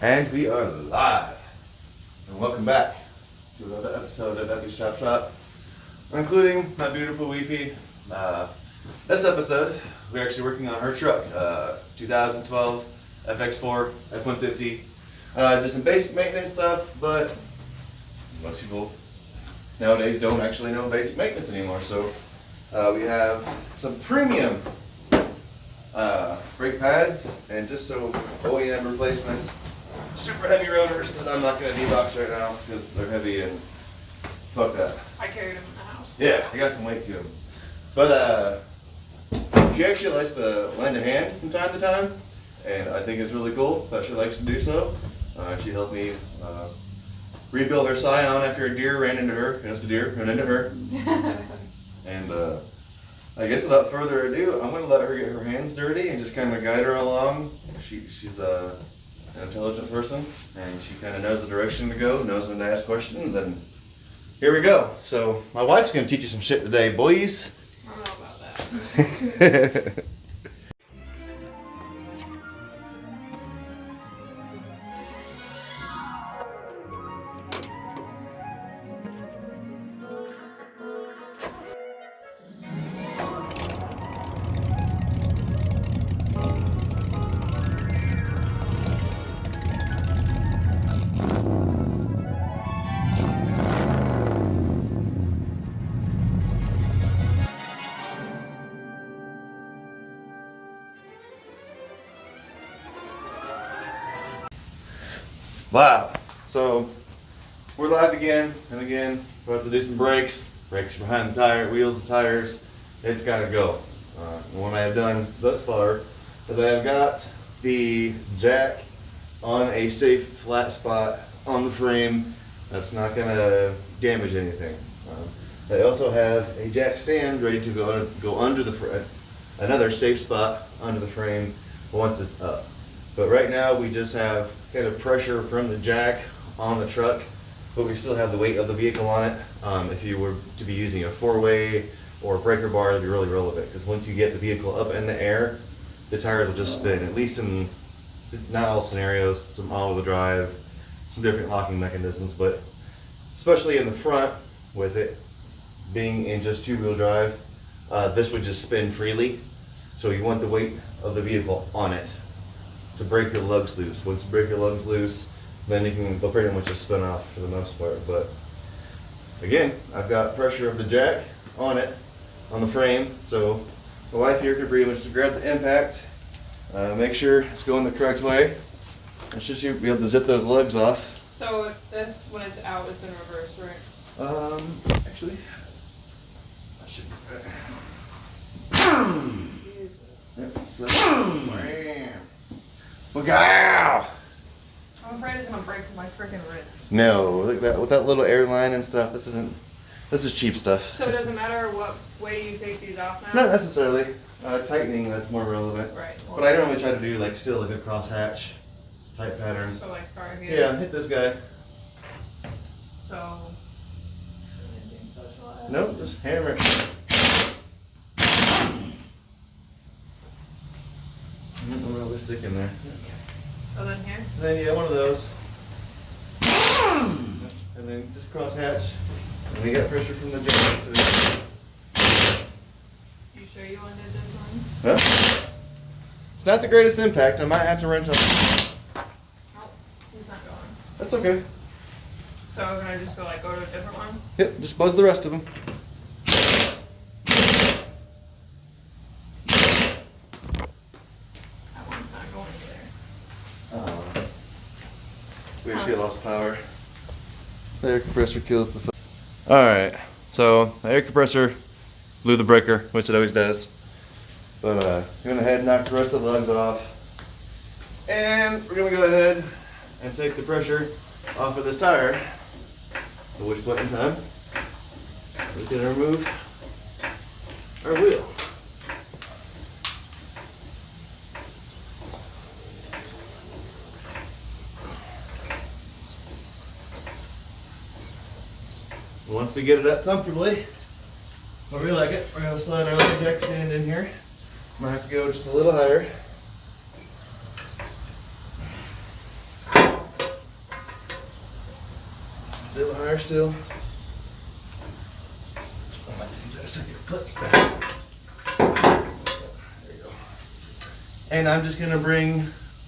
And we are live. And welcome back to another episode of Eppy's Chop Shop, including my beautiful wifey. This episode, we're actually working on her truck, 2012 FX4 F150. Just some basic maintenance stuff, but most people nowadays don't actually know basic maintenance anymore. So we have some premium brake pads and just some OEM replacements. Super heavy rotors that I'm not going to debox right now because they're heavy and fuck that. I carried them in the house. Yeah, I got some weight to them. But she actually likes to lend a hand from time to time, and I think it's really cool that she likes to do so. She helped me rebuild her Scion after a deer ran into her. Yes, a deer ran into her. And I guess without further ado, I'm going to let her get her hands dirty and just kind of guide her along. She's an intelligent person, and she kind of knows the direction to go, knows when to ask questions, and here we go. So my wife's going to teach you some shit today, boys. I don't know about that. Wow. So we're live again and again. We have to do some brakes. Brakes are behind the tire, wheels, the tires. It's got to go. And what I have done thus far is I have got the jack on a safe flat spot on the frame that's not going to damage anything. I also have a jack stand ready to go under the frame, another safe spot under the frame once it's up. But right now we just have kind of pressure from the jack on the truck, but we still have the weight of the vehicle on it. If you were to be using a four-way or a breaker bar, that'd be really relevant, because once you get the vehicle up in the air, the tires will just spin, at least in not all scenarios, some all-wheel drive, some different locking mechanisms, but especially in the front with it being in just two-wheel drive, this would just spin freely. So you want the weight of the vehicle on it to break your lugs loose. Once you break your lugs loose, then they'll pretty much just spin off for the most part. But again, I've got pressure of the jack on it, on the frame, so my wife here can pretty much grab the impact, make sure it's going the correct way, and should be able to zip those lugs off. So if this, when it's out, it's in reverse, right? Actually, I should. Yep, so, wow. I'm afraid it's gonna break my freaking wrist. No, look at that, with that little airline and stuff. This is cheap stuff. So it doesn't matter what way you take these off now? Not necessarily. Tightening, that's more relevant. Right. Well, but I normally try to do still like a crosshatch type pattern. So start here. Yeah, hit this guy. So anything special? Nope, just hammer it. I'll stick in there. So then here? And then yeah, one of those. And then just cross hatch. And we got pressure from the jack. So You sure you wanted this one? well, it's not the greatest impact. I might have to rent a. Nope, he's not going. That's okay. So can I just go to a different one? Yep, just buzz the rest of them. That one's not going there. We actually lost power. The air compressor kills the. Alright, so the air compressor blew the breaker, which it always does. But I'm going to go ahead and knock the rest of the lugs off. And we're going to go ahead and take the pressure off of this tire. At which point in time, we're going to remove our wheel. Once we get it up comfortably, where we like it, we're going to slide our little jack stand in here. Might have to go just a little higher. little higher still. I might take that a second clip. There you go. And I'm just gonna bring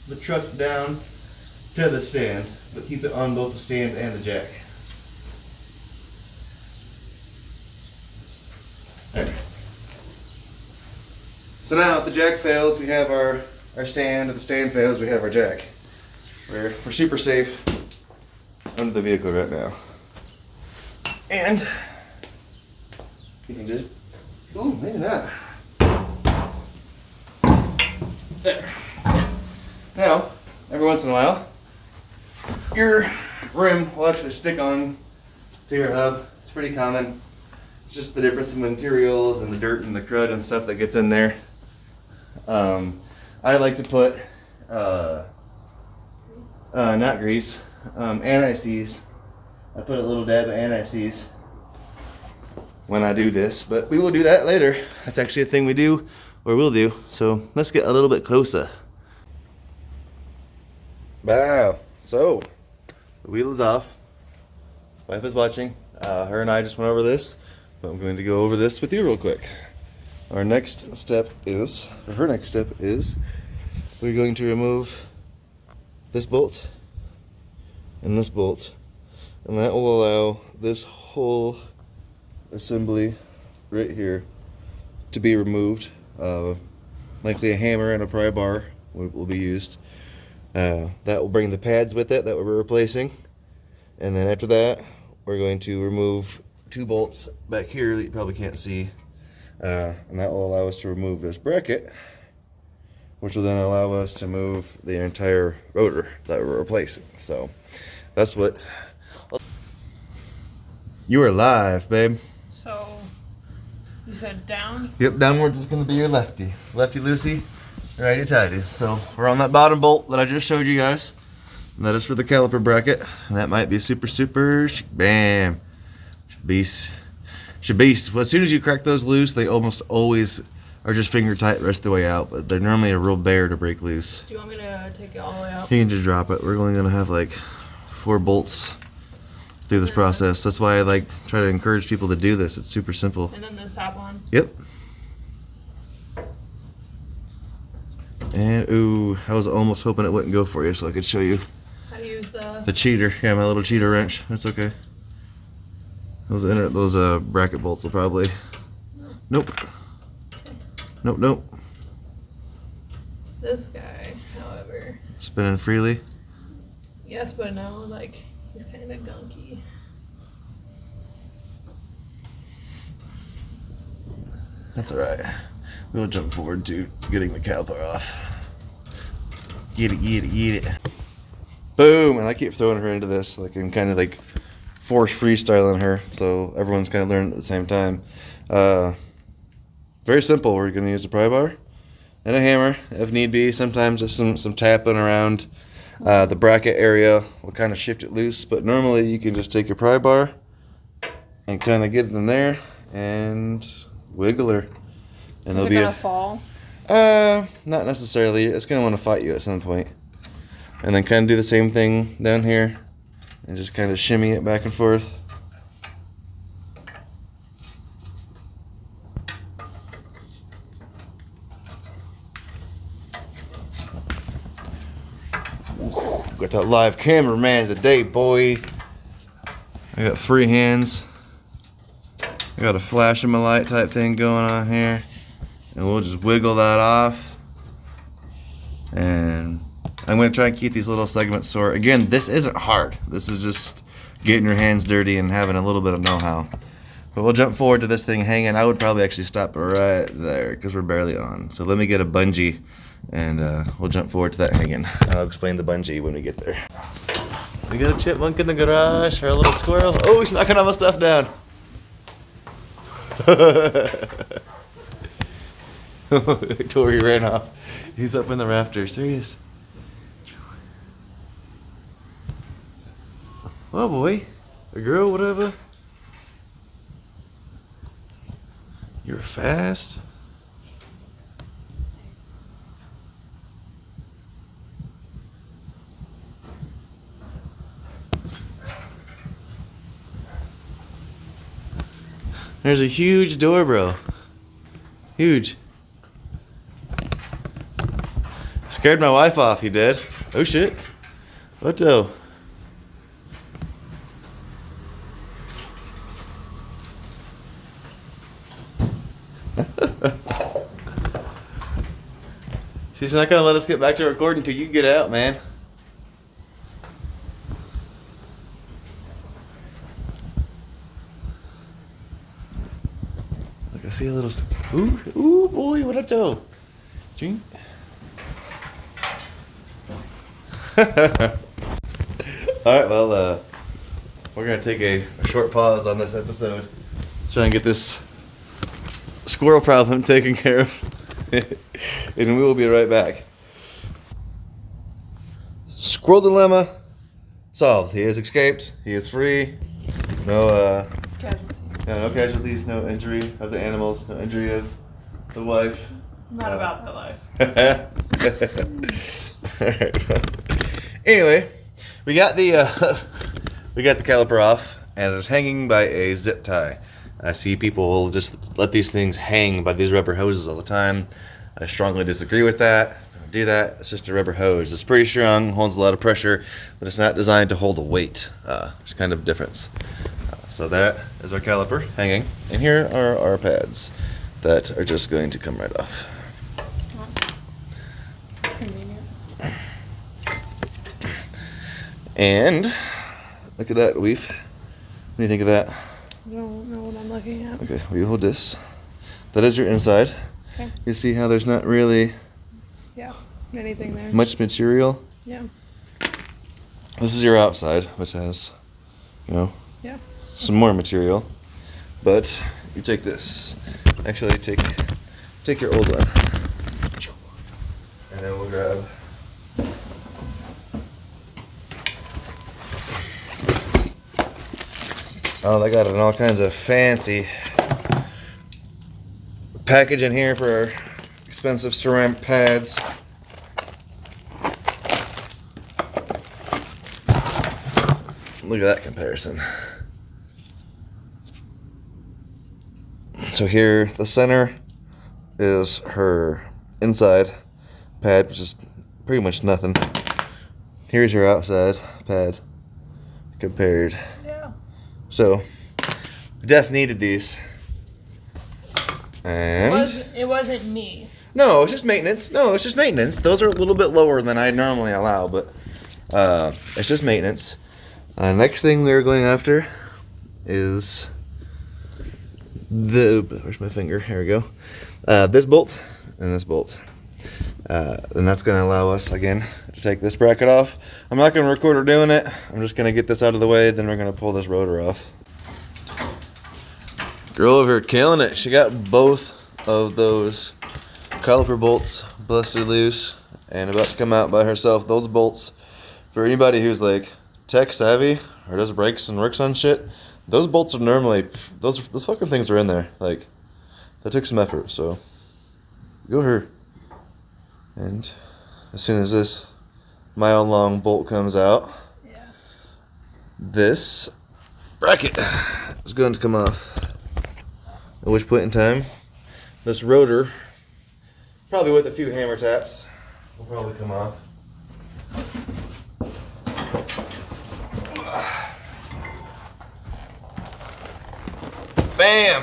the truck down to the stand, but keep it on both the stand and the jack. There. So now if the jack fails, we have our stand. If the stand fails, we have our jack. We're super safe under the vehicle right now. And you can just, ooh, maybe not. There. Now, every once in a while, your rim will actually stick on to your hub. It's pretty common. It's just the difference in materials and the dirt and the crud and stuff that gets in there. I like to put, not grease, anti-seize. I put a little dab of anti-seize when I do this, but we will do that later. That's actually a thing we do, or will do. So let's get a little bit closer. Wow. So the wheel is off. Wife is watching. Her and I just went over this, but I'm going to go over this with you real quick. Our next step is, or her next step is, we're going to remove this bolt and this bolt, and that will allow this whole assembly right here to be removed. Likely a hammer and a pry bar will be used. That will bring the pads with it that we're replacing, and then after that we're going to remove 2 bolts back here that you probably can't see, and that will allow us to remove this bracket, which will then allow us to move the entire rotor that we're replacing. So that's what. You are live, babe. So, you said down? Yep, downwards is going to be your lefty. Lefty loosey, righty tighty. So we're on that bottom bolt that I just showed you guys. And that is for the caliper bracket. And that might be super, bam. Beast. Beast. Well, as soon as you crack those loose, they almost always are just finger tight the rest of the way out. But they're normally a real bear to break loose. Do you want me to take it all the way out? You can just drop it. We're only going to have like 4 bolts through this process. That's why I like try to encourage people to do this. It's super simple. And then this top one? Yep. And ooh, I was almost hoping it wouldn't go for you so I could show you How to use the cheater. Yeah, my little cheater wrench. That's okay. Those bracket bolts will probably. Nope. Nope. This guy, however. Spinning freely. Yes, but no, like, he's kind of gunky. That's alright. We'll jump forward to getting the caliper off. Get it. Boom! And I keep throwing her into this, like I'm kind of like force freestyling her, so everyone's kind of learning at the same time. Very simple. We're going to use a pry bar and a hammer if need be. Sometimes just some tapping around the bracket area will kind of shift it loose, but normally you can just take your pry bar and kind of get it in there and wiggle her. And Is it gonna fall? Not necessarily. It's gonna want to fight you at some point. And then kind of do the same thing down here and just kind of shimmy it back and forth. Ooh, got that live cameraman today, boy. I got free hands. I got a flash in my light type thing going on here. And we'll just wiggle that off. And I'm going to try and keep these little segments short. Again, this isn't hard. This is just getting your hands dirty and having a little bit of know-how. But we'll jump forward to this thing hanging. I would probably actually stop right there because we're barely on. So let me get a bungee and we'll jump forward to that hanging. I'll explain the bungee when we get there. We got a chipmunk in the garage, or a little squirrel. Oh, he's knocking all my stuff down. Tori ran off. He's up in the rafters. There he is. Oh boy. A girl, whatever. You're fast. There's a huge door, bro. Huge. Scared my wife off, you did. Oh shit. What the? She's not gonna let us get back to recording until you get out, man. Look, I see a little. Ooh, boy, what up, Joe? Drink. Alright, well, we're gonna take a short pause on this episode. Try and get this squirrel problem taken care of. And we will be right back. Squirrel dilemma solved. He has escaped. He is free. No casualties, no injury of the animals, no injury of the wife. Not about that life. Anyway, we got the caliper off, and it's hanging by a zip tie. I see people just let these things hang by these rubber hoses all the time. I strongly disagree with that. Don't do that. It's just a rubber hose. It's pretty strong, holds a lot of pressure, but it's not designed to hold a weight. There's kind of a difference. So that is our caliper hanging, and here are our pads that are just going to come right off. It's convenient. And look at that, Weef. What do you think of that? I don't know what I'm looking at. Okay, we hold this. That is your inside. Okay. You see how there's not really anything there. much material? Yeah. This is your outside, which has, some more material. But you take this. Actually, take your old one. And then we'll grab they got it in all kinds of fancy package in here for our expensive ceramic pads. Look at that comparison. So here, the center is her inside pad, which is pretty much nothing. Here's your outside pad compared. Yeah. So, Def needed these. And It wasn't me. no, it's just maintenance. Those are a little bit lower than I normally allow, but it's just maintenance. Next thing we're going after is where's my finger? Here we go. This bolt and this bolt. And that's going to allow us, again, to take this bracket off. I'm not going to record her doing it. I'm just going to get this out of the way, then we're going to pull this rotor off. Girl over here killing it. She got both of those caliper bolts busted loose and about to come out by herself. Those bolts, for anybody who's like tech savvy or does brakes and works on shit, those bolts are normally, those fucking things are in there. Like, that took some effort, so go her. And as soon as this mile-long bolt comes out, this bracket is going to come off. At which point in time, this rotor, probably with a few hammer taps, will probably come off. Bam!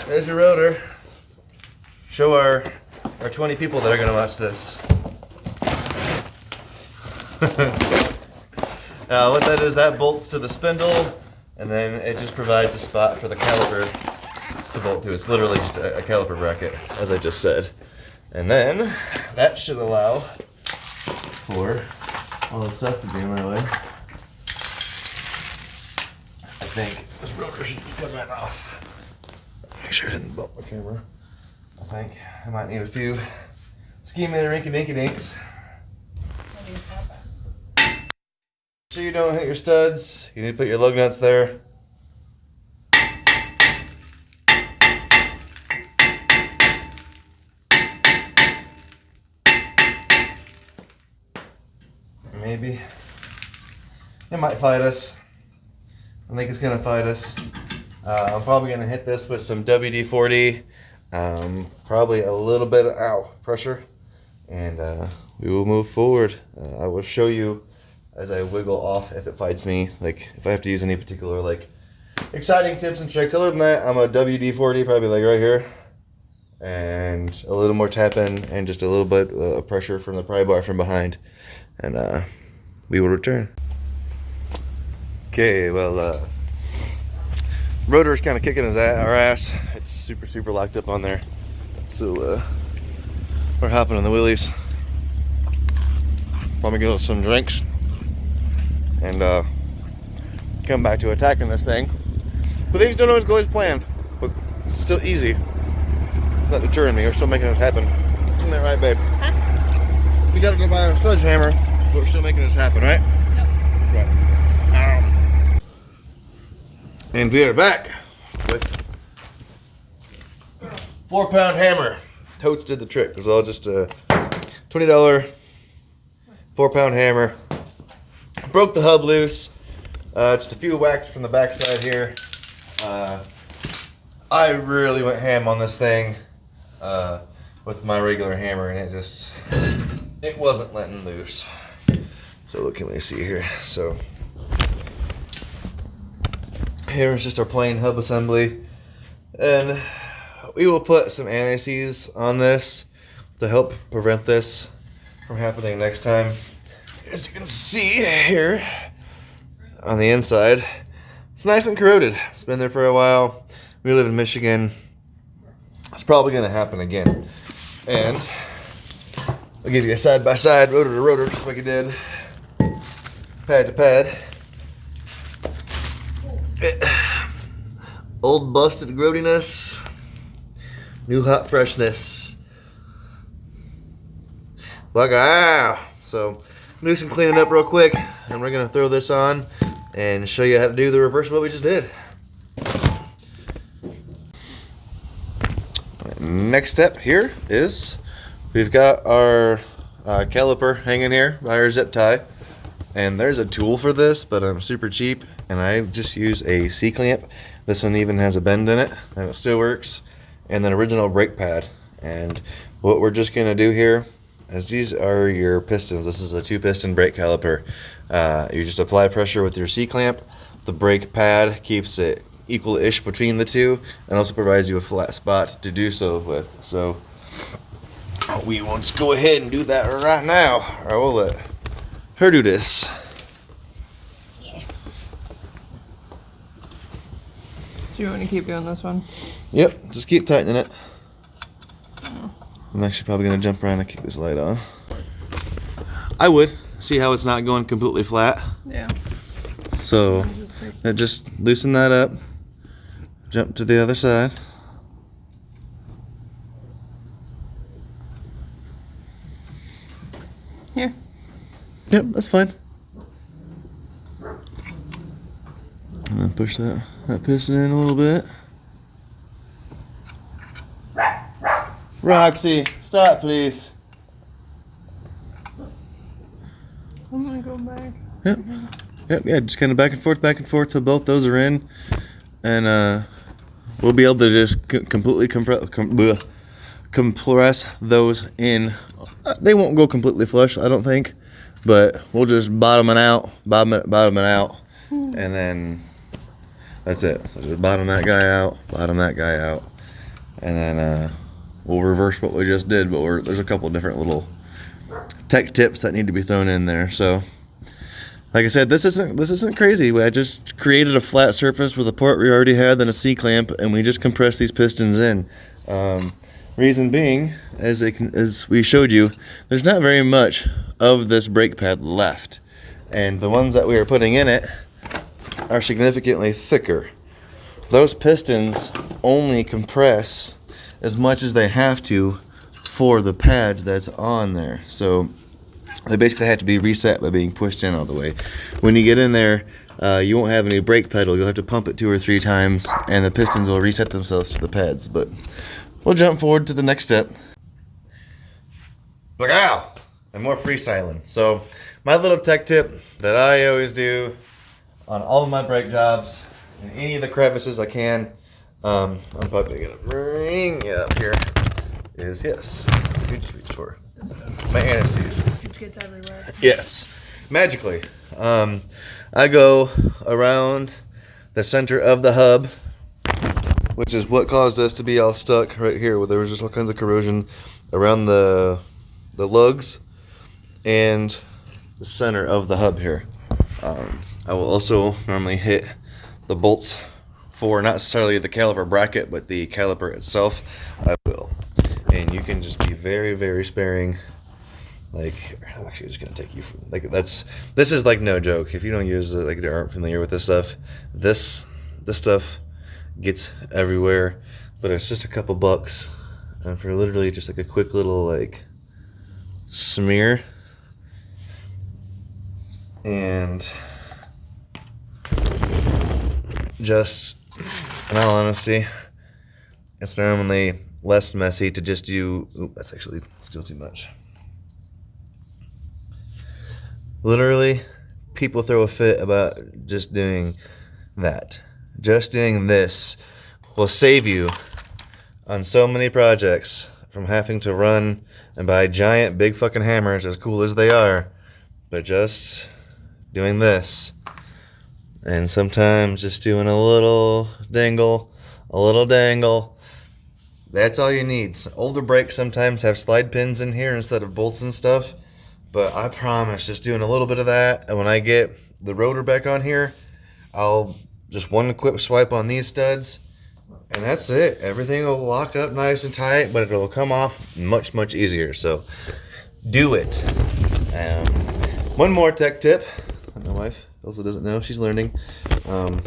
There's your rotor. Show our 20 people that are going to watch this. What that is, that bolts to the spindle, and then it just provides a spot for the caliper to bolt to. It's literally just a caliper bracket, as I just said. And then that should allow for all the stuff to be in my way. I think this rotor should just come right off. Make sure I didn't bump my camera. I think I might need a few ski rinky-dinky dinks. Make sure you don't hit your studs. You need to put your lug nuts there. Maybe. It might fight us. I think it's gonna fight us. I'm probably going to hit this with some WD-40, probably a little bit of pressure, and we will move forward. I will show you as I wiggle off if it fights me, like if I have to use any particular like exciting tips and tricks. Other than that, I'm a WD-40 probably like right here, and a little more tapping and just a little bit of pressure from the pry bar from behind, and we will return. Okay, well, rotor's kind of kicking our ass. It's super locked up on there, so we're hopping on the wheelies. Let me get some drinks and come back to attacking this thing. But things don't always go as planned, but it's still easy. It's not deterring me. We're still making this happen. Isn't that right, babe? Huh? We gotta go buy a sledgehammer, but we're still making this happen, right? Yep. Right. And we are back with 4-pound hammer. Totes did the trick. It was all just a $20 4-pound hammer. Broke the hub loose. Just a few whacks from the backside here. I really went ham on this thing with my regular hammer, and it wasn't letting loose. So what can we see here? So here is just our plain hub assembly, and we will put some anti-seize on this to help prevent this from happening next time. As you can see here on the inside, it's nice and corroded. It's been there for a while. We live in Michigan. It's probably going to happen again. And I'll give you a side-by-side, rotor to rotor, just like I did, pad to pad. Old busted growdiness, new hot freshness. Wow. So I'm do some cleaning up real quick, and we're gonna throw this on and show you how to do the reverse of what we just did. Next step here is we've got our caliper hanging here by our zip tie, and there's a tool for this, but I'm super cheap and I just use a C-clamp. This one even has a bend in it and it still works, and an original brake pad. And what we're just gonna do here is these are your pistons. This is a 2-piston brake caliper. You just apply pressure with your C-clamp. The brake pad keeps it equal-ish between the two and also provides you a flat spot to do so with. So we will just go ahead and do that right now, or we'll let her do this. Yeah. So you want to keep doing this one? Yep, just keep tightening it. I'm actually probably going to jump around and kick this light on. I would. See how it's not going completely flat? Yeah. So just loosen that up. Jump to the other side. Here. Yep, that's fine. And then push that piston in a little bit. Roxy, stop please. I'm gonna go back. Yep, yeah, just kind of back and forth till both those are in. And we'll be able to just completely compress those in. They won't go completely flush, I don't think, but we'll just bottom it out, and then that's it. So just bottom that guy out, and then we'll reverse what we just did. But there's a couple of different little tech tips that need to be thrown in there. So, like I said, this isn't crazy. I just created a flat surface with a port we already had, then a C-clamp, and we just compressed these pistons in. Reason being, as we showed you, there's not very much of this brake pad left, and the ones that we are putting in it are significantly thicker. Those pistons only compress as much as they have to for the pad that's on there. So they basically have to be reset by being pushed in all the way. When you get in there, you won't have any brake pedal. You'll have to pump it 2 or 3 times, and the pistons will reset themselves to the pads. But we'll jump forward to the next step. Look out! And more freestyling. So my little tech tip that I always do on all of my brake jobs in any of the crevices I can. I'm probably gonna bring you up here. Is yes, you just reach for my anises. Which gets everywhere. Yes, magically. I go around the center of the hub, which is what caused us to be all stuck right here, where there was just all kinds of corrosion around the lugs and the center of the hub here. I will also normally hit the bolts for not necessarily the caliper bracket, but the caliper itself. I will, and you can just be very, very sparing. Like, I'm actually just gonna take you from, like, this is like no joke. If you don't use it, like, you aren't familiar with this stuff, this stuff gets everywhere, but it's just a couple bucks, and for literally just like a quick little like smear, and just in all honesty, it's normally less messy to just do. Ooh, that's actually still too much. Literally, people throw a fit about just doing that. Just doing this will save you on so many projects from having to run and buy giant big fucking hammers, as cool as they are, but just doing this, and sometimes just doing a little dangle, that's all you need. Older brakes sometimes have slide pins in here instead of bolts and stuff, but I promise just doing a little bit of that, and when I get the rotor back on here, I'll just one quick swipe on these studs, and that's it. Everything will lock up nice and tight, but it'll come off much, much easier. So do it. One more tech tip. My wife also doesn't know. She's learning. I'm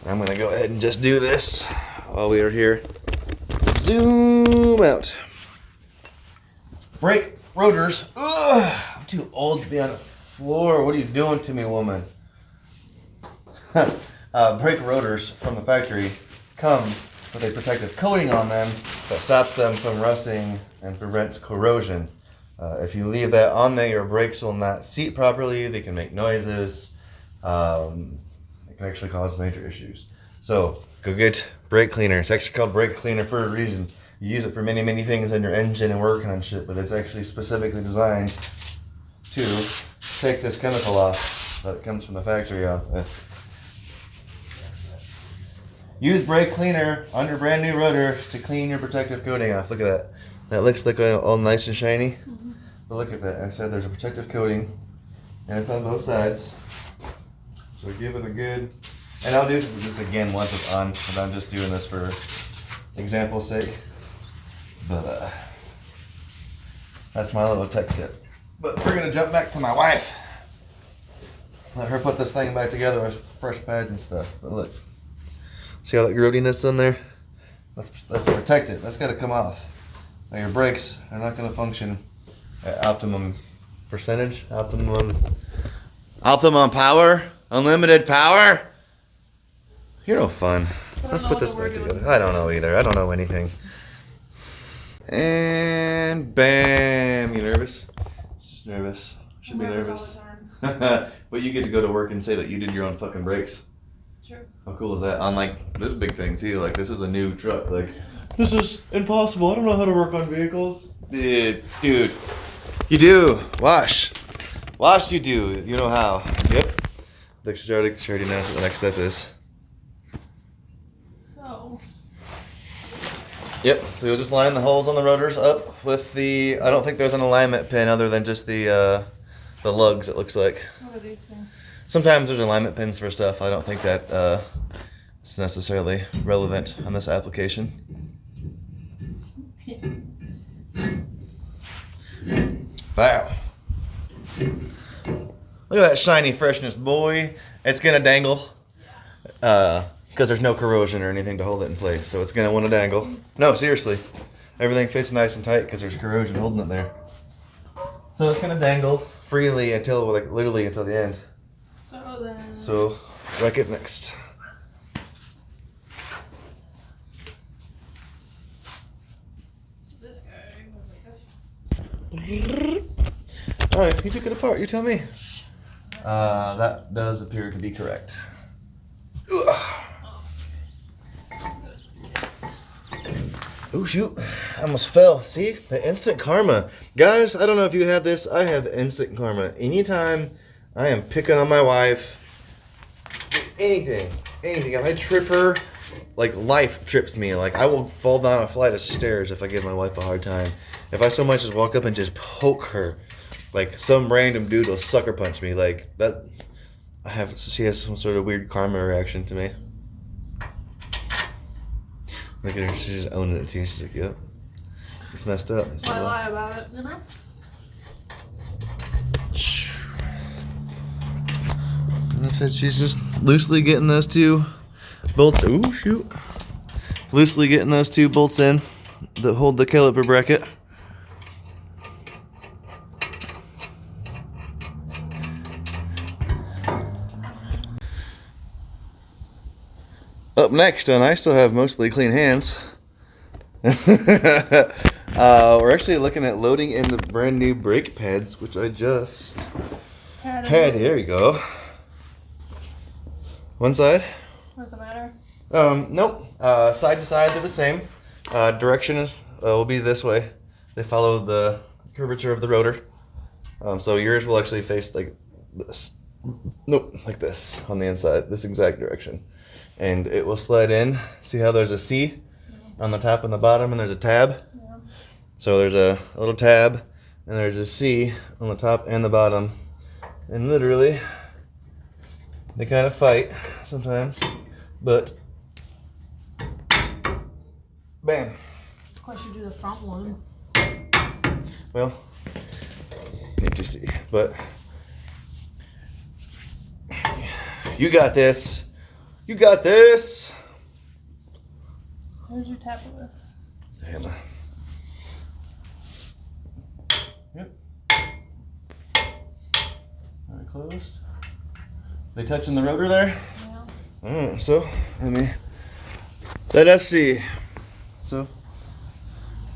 going to go ahead and just do this while we are here. Zoom out. Brake rotors. Ugh, I'm too old to be on the floor. What are you doing to me, woman? Brake rotors from the factory come with a protective coating on them that stops them from rusting and prevents corrosion. If you leave that on there, your brakes will not seat properly. They can make noises. It can actually cause major issues. So go get brake cleaner. It's actually called brake cleaner for a reason. You use it for many, many things in your engine and working on shit, but it's actually specifically designed to take this chemical off that comes from the factory off. Use brake cleaner under brand new rotors to clean your protective coating off. Look at that. That looks like all nice and shiny. Mm-hmm. But look at that. I said there's a protective coating, and it's on both sides. So give it a good. And I'll do this again once it's on, but I'm just doing this for example's sake. But that's my little tech tip. But we're gonna jump back to my wife. Let her put this thing back together with fresh pads and stuff. But look. See all that growiness in there? That's to protect it. That's got to come off. Now your brakes are not going to function at optimum percentage, optimum power, unlimited power. You're no fun. Let's put this back together. I don't know either. I don't know anything. And bam. You nervous? Just nervous. Should be nervous. But you get to go to work and say that you did your own fucking brakes. Sure. How cool is that? On like this big thing too. Like this is a new truck. Like this is impossible. I don't know how to work on vehicles. Dude, you do. Wash, you do. You know how. Yep. She already knows what the next step is. So. Yep. So you'll just line the holes on the rotors up with the. I don't think there's an alignment pin other than just the lugs. It looks like. What are these things? Sometimes there's alignment pins for stuff. I don't think that it's necessarily relevant on this application. Wow. Look at that shiny freshness, boy. It's going to dangle because there's no corrosion or anything to hold it in place. So it's going to want to dangle. No, seriously. Everything fits nice and tight because there's corrosion holding it there. So it's going to dangle freely until, like, literally until the end. So, wreck it next. So this guy goes like this. Alright, you took it apart. You tell me. That does appear to be correct. Oh shoot, I almost fell. See, the instant karma. Guys, I don't know if you have this. I have instant karma. Anytime I am picking on my wife, anything. If I trip her, like life trips me. Like I will fall down a flight of stairs if I give my wife a hard time. If I so much as walk up and just poke her, like some random dude will sucker punch me. Like that, she has some sort of weird karma reaction to me. Look at her, she's just owning it too. She's like, yep, it's messed up. Why lie about it, you know? And I said she's just loosely getting those two bolts. Ooh, shoot. Loosely getting those two bolts in that hold the caliper bracket. Up next, and I still have mostly clean hands. We're actually looking at loading in the brand new brake pads, which I just had. Here you go. One side. Does it matter? Nope. Side to side, they're the same. Direction is will be this way. They follow the curvature of the rotor. So yours will actually face like this. Nope, like this on the inside, this exact direction. And it will slide in. See how there's a C on the top and the bottom, and there's a tab? Yeah. So there's a little tab, and there's a C on the top and the bottom. And literally, they kind of fight sometimes, but bam. Of course, you do the front one. Well, need to see, but you got this. You got this. Where'd you tap it with? The hammer. Yep. Alright, closed. They touching the rotor there? Yeah. Alright, so let us see. So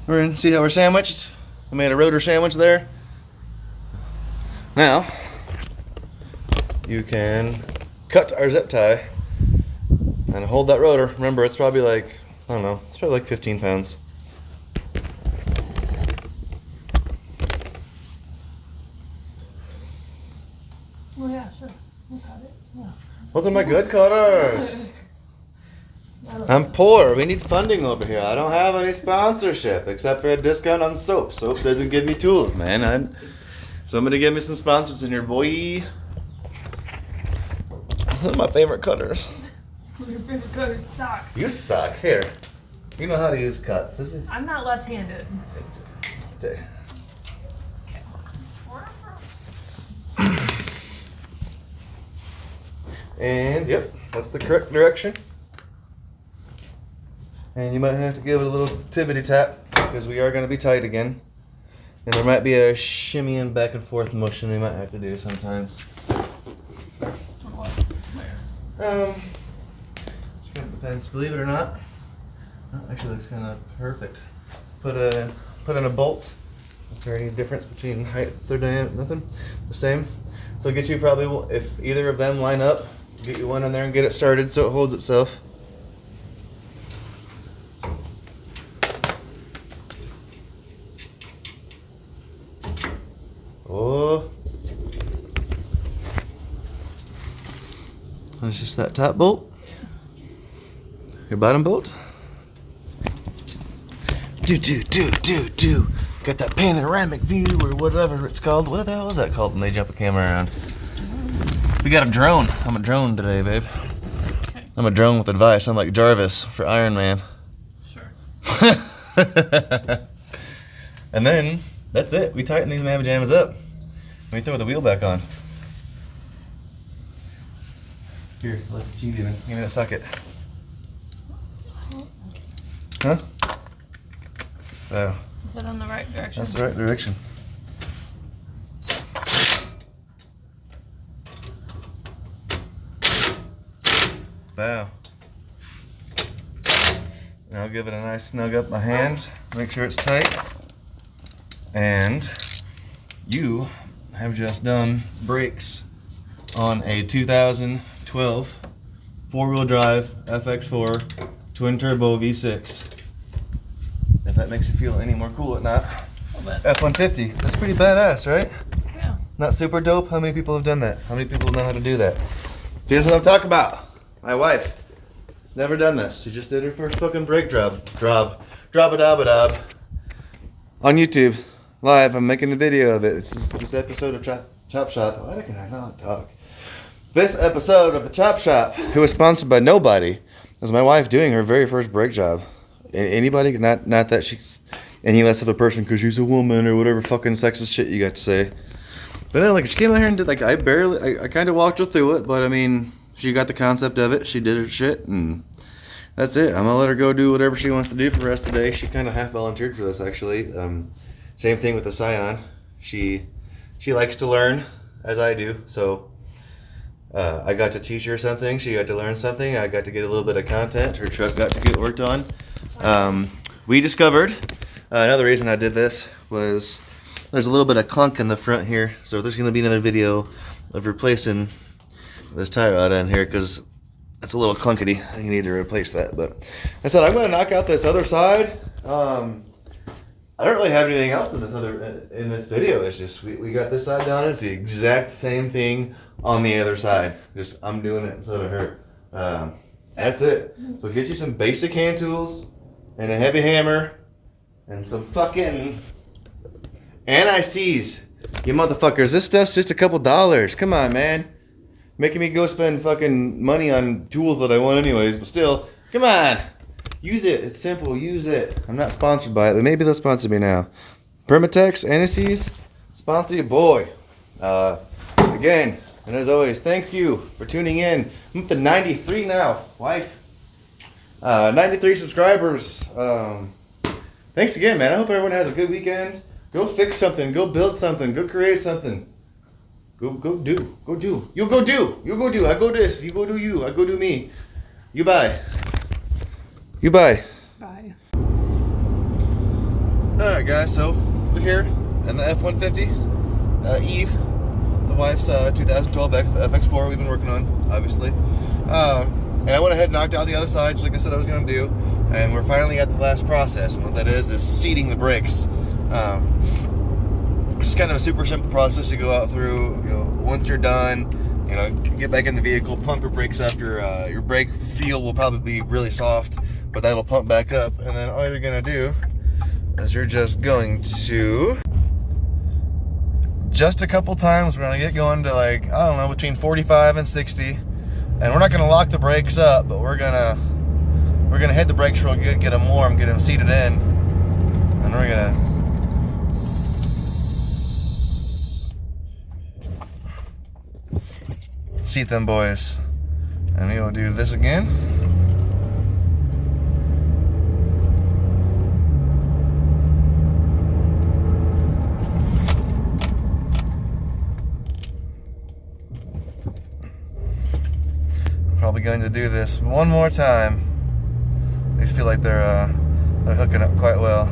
we're in. See how we're sandwiched? I made a rotor sandwich there. Now you can cut our zip tie and hold that rotor. Remember, it's probably like, I don't know, it's probably like 15 pounds. Oh yeah, sure. We'll cut it. Yeah. Those are my good cutters. I'm poor. We need funding over here. I don't have any sponsorship except for a discount on soap. Soap doesn't give me tools, man. Somebody give me some sponsors in here, boy. Those are my favorite cutters. Your favorite cutters suck. You suck. Here. You know how to use cuts. This is. I'm not left-handed. Let's do. And yep, that's the correct direction. And you might have to give it a little tibbity tap because we are going to be tight again. And there might be a shimmying back and forth motion we might have to do sometimes. Just kind of depends. Believe it or not, that actually looks kind of perfect. Put in a bolt. Is there any difference between height or diameter? Nothing. The same. So get you probably, if either of them line up, get you one in there and get it started so it holds itself. Oh. That's just that top bolt. Your bottom bolt. Do. Got that panoramic view or whatever it's called. What the hell is that called when they jump a camera around? We got a drone. I'm a drone today, babe. Okay. I'm a drone with advice. I'm like Jarvis for Iron Man. Sure. And then, that's it. We tighten these mamma jammas up. Let me throw the wheel back on. Here, let's cheat even. Give me that socket. Huh? Oh. Is it on the right direction? That's the right direction. Wow. Now I'll give it a nice snug up my hand. Make sure it's tight. And you have just done brakes on a 2012 four-wheel drive FX4 twin turbo V6. if that makes you feel any more cool or not. F150. That's pretty badass, right? Yeah. Not super dope? How many people have done that? How many people know how to do that? See, that's what I'm talking about. My wife has never done this. She just did her first fucking brake drop-a-dob-a-dob. On YouTube, live, I'm making a video of it. It's just this episode of Chop Shop. Why can I not talk? This episode of the Chop Shop, who was sponsored by nobody, it was my wife doing her very first brake job. Anybody? Not that she's any less of a person because she's a woman or whatever fucking sexist shit you got to say. But then, like, she came out here and did, like, I kind of walked her through it, but I mean, she got the concept of it. She did her shit, and that's it. I'm gonna let her go do whatever she wants to do for the rest of the day. She kind of half volunteered for this, actually. Same thing with the Scion. She likes to learn, as I do, so I got to teach her something. She got to learn something. I got to get a little bit of content. Her truck got to get worked on. We discovered another reason I did this was there's a little bit of clunk in the front here, so there's going to be another video of replacing this tire rod in here because it's a little clunkety. You need to replace that. But I said I'm going to knock out this other side. I don't really have anything else in this video. It's just we got this side done. It's the exact same thing on the other side. Just I'm doing it instead of her. That's it. So get you some basic hand tools and a heavy hammer and some fucking NICs. You motherfuckers, this stuff's just a couple dollars. Come on, man. Making me go spend fucking money on tools that I want anyways, but still, come on. Use it. It's simple. Use it. I'm not sponsored by it, but maybe they'll sponsor me now. Permatex, NICs, sponsor your boy. Again, and as always, thank you for tuning in. I'm up to 93 now, wife. 93 subscribers. Thanks again, man. I hope everyone has a good weekend. Go fix something. Go build something. Go create something. Go do. Go do. You go do. You go do. I go this. You go do you. I go do me. You buy. You buy. Bye. Alright guys, so we're here in the F150 Eve, the wife's 2012 FX4 we've been working on, obviously. And I went ahead and knocked out the other side, just like I said I was going to do. And we're finally at the last process. And what that is seating the brakes. It's kind of a super simple process to go out through. You know, once you're done, you know, get back in the vehicle, pump your brakes up. Your brake feel will probably be really soft, but that'll pump back up. And then all you're going to do is you're just going to, just a couple times, we're going to get going to, like, I don't know, between 45 and 60. And we're not going to lock the brakes up, but we're gonna hit the brakes real good, get them warm, get them seated in, and we're gonna seat them boys. And we'll do this again. Probably going to do this one more time. These feel like they're hooking up quite well.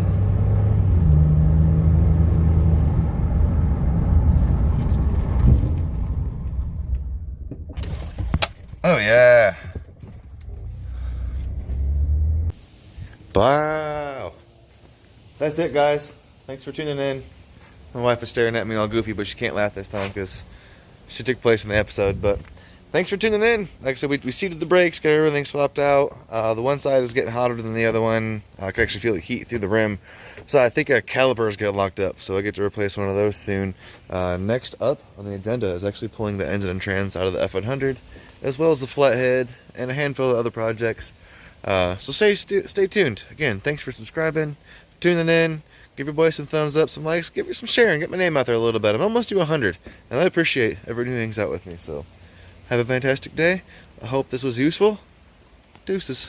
Oh yeah. Wow. That's it, guys. Thanks for tuning in. My wife is staring at me all goofy, but she can't laugh this time because she took place in the episode. But thanks for tuning in. Like I said, we seated the brakes, got everything swapped out. The one side is getting hotter than the other one. I can actually feel the heat through the rim. So I think our calipers got locked up, so I get to replace one of those soon. Next up on the agenda is actually pulling the engine and trans out of the F100, as well as the flathead and a handful of other projects. So stay tuned. Again, thanks for subscribing, tuning in. Give your boy some thumbs up, some likes, give you some sharing, get my name out there a little bit. I'm almost to 100, and I appreciate everyone who hangs out with me. So have a fantastic day. I hope this was useful. Deuces.